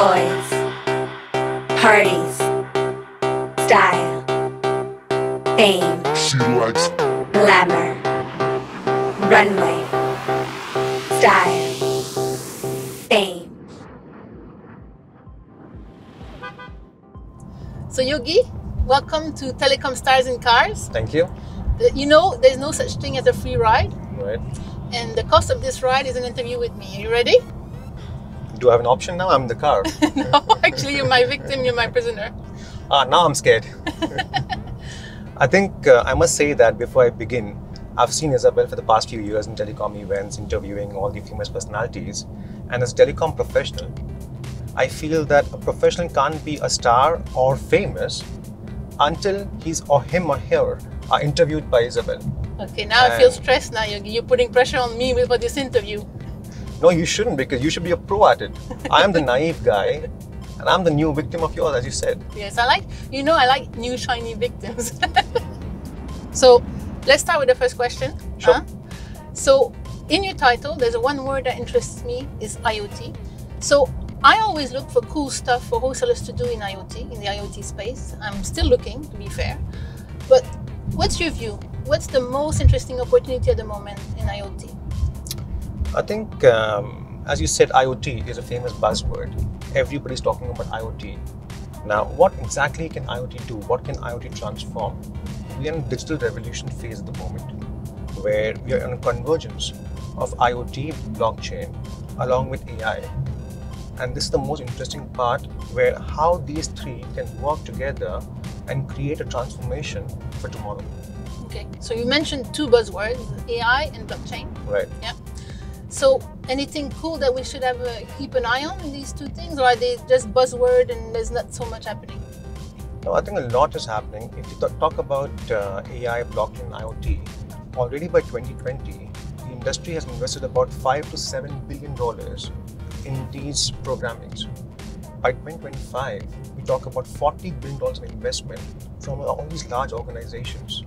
Toys, parties, style, fame, glamour, runway, style, fame. So Yogi, welcome to Telecom Stars in Cars. Thank you. You know, there's no such thing as a free ride. Right. And the cost of this ride is an interview with me. Are you ready? Do I have an option now? I'm in the car. No, actually you're my victim, you're my prisoner. Now I'm scared. I think I must say that before I begin, I've seen Isabel for the past few years in telecom events, interviewing all the famous personalities. And as a telecom professional, I feel that a professional can't be a star or famous until his or him or her are interviewed by Isabel. Okay, now I feel stressed now, Yogi. You're putting pressure on me for this interview. No, you shouldn't, because you should be a pro at it. I am the naive guy, and I'm the new victim of yours, as you said. Yes, I like new shiny victims. So let's start with the first question. Sure. So in your title, there's one word that interests me, is IoT. So I always look for cool stuff for wholesalers to do in IoT, in the IoT space. I'm still looking, to be fair. But what's your view? What's the most interesting opportunity at the moment in IoT? I think, as you said, IoT is a famous buzzword. Everybody's talking about IoT. Now, what exactly can IoT do? What can IoT transform? We are in a digital revolution phase at the moment, where we are on a convergence of IoT, blockchain, along with AI. And this is the most interesting part, where how these three can work together and create a transformation for tomorrow. Okay, so you mentioned two buzzwords, AI and blockchain. Right. Yeah. So anything cool that we should have keep an eye on in these two things, or are they just buzzword and there's not so much happening? No, I think a lot is happening. If you talk about AI, blockchain, IoT, already by 2020, the industry has invested about $5 to $7 billion in these programmings. By 2025, we talk about $40 billion of investment from all these large organizations.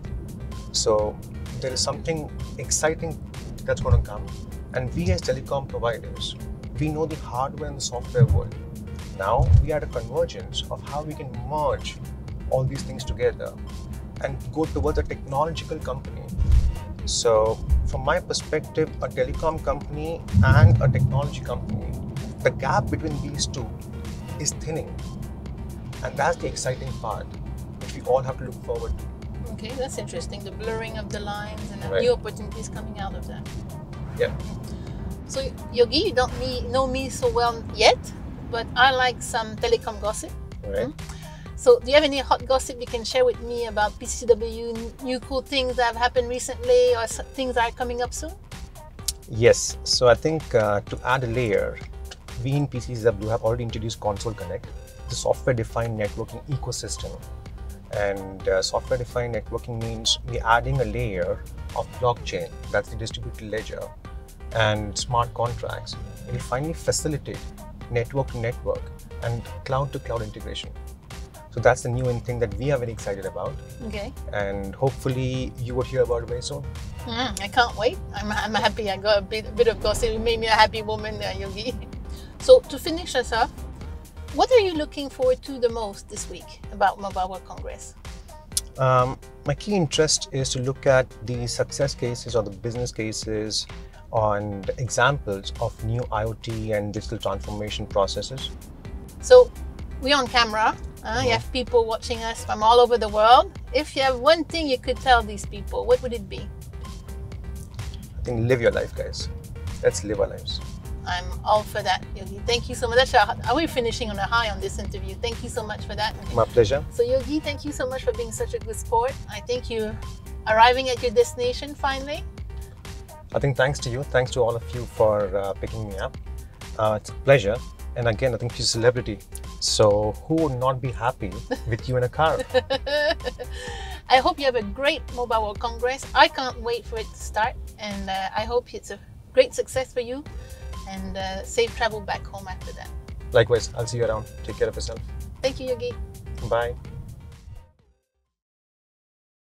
So there is something exciting that's going to come. And we as telecom providers, we know the hardware and the software world. Now we are at a convergence of how we can merge all these things together and go towards a technological company. So from my perspective, a telecom company and a technology company, the gap between these two is thinning. And that's the exciting part, which we all have to look forward to. Okay, that's interesting. The blurring of the lines and the Right. new opportunities coming out of that. Yeah. So Yogi, you don't know me so well yet, but I like some telecom gossip. Right. So do you have any hot gossip you can share with me about PCCW, new cool things that have happened recently or things that are coming up soon? Yes. So I think to add a layer, we in PCCW have already introduced Console Connect, the software-defined networking ecosystem. And software-defined networking means we're adding a layer of blockchain, that's the distributed ledger, and smart contracts. It will finally facilitate network-to-network and cloud-to-cloud integration. So that's the new thing that we are very excited about. Okay. And hopefully you would hear about it very soon. I can't wait. I'm happy I got a bit of gossip. It made me a happy woman there, Yogi. So to finish us off, what are you looking forward to the most this week about Mobile World Congress? My key interest is to look at the success cases or the business cases on the examples of new IoT and digital transformation processes. So we're on camera. You have people watching us from all over the world. If you have one thing you could tell these people, what would it be? I think live your life, guys. Let's live our lives. I'm all for that, Yogi. Thank you so much. Are we finishing on a high on this interview? Thank you so much for that. My pleasure. So Yogi, thank you so much for being such a good sport. I think you're arriving at your destination finally. I think thanks to you. Thanks to all of you for picking me up. It's a pleasure. And again, I think she's a celebrity. So who would not be happy with you in a car? I hope you have a great Mobile World Congress. I can't wait for it to start. And I hope it's a great success for you. And safe travel back home after that. Likewise, I'll see you around. Take care of yourself. Thank you, Yogi. Bye.